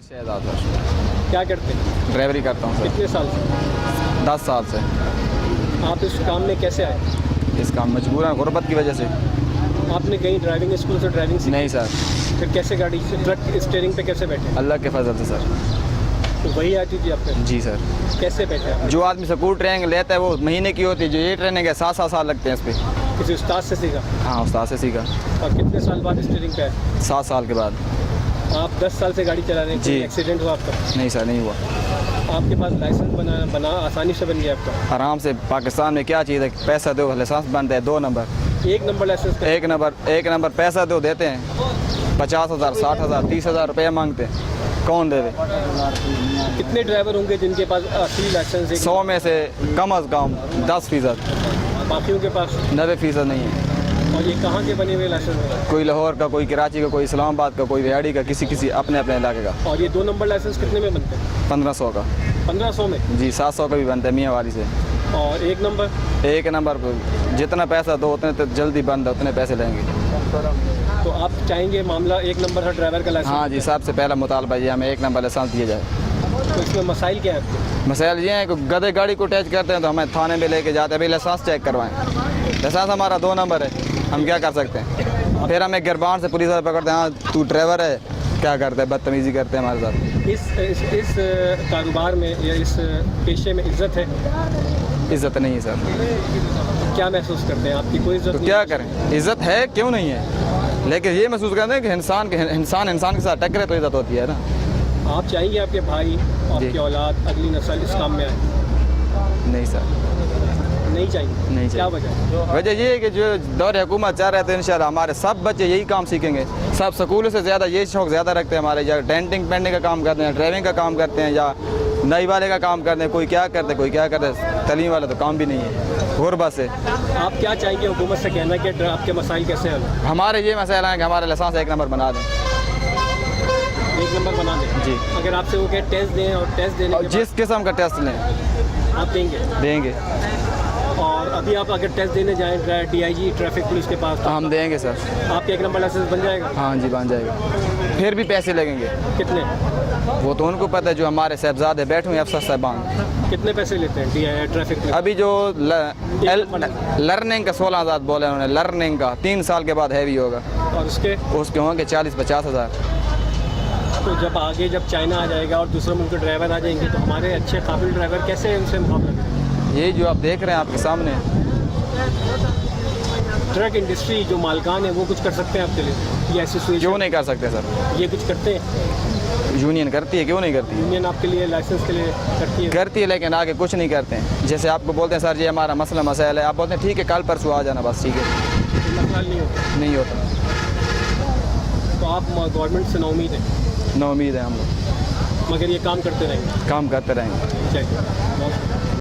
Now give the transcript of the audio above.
Shahzad sir. क्या करते हैं? ड्राइवरी करता हूँ सर। कितने साल से? 10 साल से। आप इस काम में कैसे आए? इस काम मजबूरन गुर्बत की वजह से। आपने कहीं ड्राइविंग स्कूल से ड्राइविंग सीखी? नहीं सर, फिर कैसे गाड़ी से ट्रक स्टीयरिंग पे कैसे बैठे? अल्लाह के फजल से सर। तो वही आती थी आप पे? जी सर। कैसे बैठे आप? जो आदमी स्कूल ट्रेनिंग लेता है वो महीने की होती है, जो ये ट्रेनिंग है 7 साल लगते हैं इस पर। किसी उस्ताद से सीखा? हाँ, उस्ताद से सीखा। और कितने साल बाद स्टीयरिंग पे आए? 7 साल के बाद। आप 10 साल से गाड़ी चला रहे हैं, जी। कोई एक्सीडेंट हुआ आपका? नहीं सर, नहीं हुआ। आपके पास लाइसेंस बना आसानी से बन गया आपका? आराम से। पाकिस्तान में क्या चीज़ है, पैसा दो लाइसेंस बनता है। 2 नंबर, 1 नंबर लाइसेंस का? 1 नंबर पैसा दो देते हैं। 50,000, 60,000, 30,000 रुपये मांगते हैं। कौन देवे? कितने ड्राइवर होंगे जिनके पास असली लाइसेंस है? 100 में से कम अज़ कम 10%। बाकियों के पास? 90% नहीं है। और ये कहाँ के बने हुए लाइसेंस हैं? कोई लाहौर का, कोई कराची का, कोई इस्लामाबाद का, कोई रियाड़ी का, किसी अपने इलाके का। और ये 2 नंबर लाइसेंस कितने में बनते हैं? 1500 का। 1500 में? जी। 700 का भी बनता है मियाँ वाली से। और 1 नंबर? 1 नंबर पर जितना पैसा दो उतने तो जल्दी बंद है, उतने पैसे लेंगे। तो आप चाहेंगे मामला 1 नंबर है ड्राइवर का लाइसेंस? हाँ जी, सबसे पहला मुतालबा ये हमें 1 नंबर लाइसेंस दिया जाए। तो इसमें मसाइल क्या है आपके? मसाइल ये है कि गधे गाड़ी को टच करते हैं तो हमें थाने में लेके जाते हैं, भाई लाइसेंस चेक करवाएं। लाइसेंस हमारा 2 नंबर है, हम क्या कर सकते हैं? फिर हमें गिरबान से पुलिस वाले पकड़ते हैं, हाँ तू ड्राइवर है, क्या करते हैं? बदतमीज़ी करते हैं हमारे साथ। इस कारोबार में या इस पेशे में इज्जत है? इज़्ज़त नहीं है सर। क्या महसूस करते हैं? आपकी कोई इज्जत तो नहीं? क्या करें? इज़्ज़त है, क्यों नहीं है, लेकिन ये महसूस करते हैं कि इंसान के साथ टकरे तो इज़्ज़त होती है ना। आप चाहेंगे आपके भाई, आपकी औलाद, अगली नस्ल इस काम में आए? नहीं सर, नहीं चाहिए? नहीं क्या चाहिए। वजह? वजह ये है कि जो दौर हुकूमत चाह रहे थे इंशाल्लाह हमारे सब बच्चे यही काम सीखेंगे। सब स्कूलों से ज़्यादा यही शौक़ ज़्यादा रखते हैं हमारे, या डेंटिंग पेंटिंग का काम करते हैं, ड्राइविंग का काम करते हैं, या नई वाले का काम करते हैं। कोई क्या करते हैं, कोई क्या करते हैं। तलीम वाला तो काम भी नहीं है, गुरबत से। आप क्या चाहेंगे हुकूमत से? कहना कि आपके मसाइल कैसे हल? हमारे ये मसाइल हैं कि हमारे लाइसेंस 1 नंबर बना दें। 1 नंबर बना दें? जी। अगर आपसे वो कहे टेस्ट दें, और टेस्ट देने के जिस किस्म का टेस्ट लें बाद आप देंगे? और अभी आप अगर टेस्ट देने जाएँ DIG ट्रैफिक पुलिस के पास, तो हम देंगे सर। आपके 1 नंबर लाइसेंस बन जाएगा? हाँ जी, बन जाएगा। फिर भी पैसे लगेंगे। कितने? वो तो उनको पता है, जो हमारे साहबजादे बैठे हुए अफसर साहबान। कितने पैसे लेते हैं DIG ट्रैफिक पुलिस? अभी जो लर्निंग का 16,000 बोले उन्होंने, लर्निंग का 3 साल के बाद हैवी होगा। और उसके होंगे 40-50 हज़ार। तो जब आगे चाइना आ जाएगा और दूसरे मुल्क के ड्राइवर आ जाएंगे, तो हमारे अच्छे काबिल ड्राइवर कैसे उनसे मुकाबला करेंगे? ये जो आप देख रहे हैं आपके सामने, ट्रक इंडस्ट्री जो मालकान है वो कुछ कर सकते हैं आपके लिए? ये एसोसिएशन क्यों नहीं कर सकते सर? ये कुछ करते हैं? यूनियन करती है, क्यों नहीं करती? यूनियन आपके लिए लाइसेंस के लिए करती है? करती है, लेकिन आगे कुछ नहीं करते हैं। जैसे आपको बोलते हैं सर ये हमारा मसला मसाइल है, आप बोलते हैं ठीक है कल परसों आ जाना, बस ठीक है। मसला नहीं होता? नहीं होता। तो आप गवर्नमेंट से नाउमीद हैं? ना उम्मीद है हम लोग, मगर ये काम करते रहेंगे? काम करते रहेंगे। चाहिए।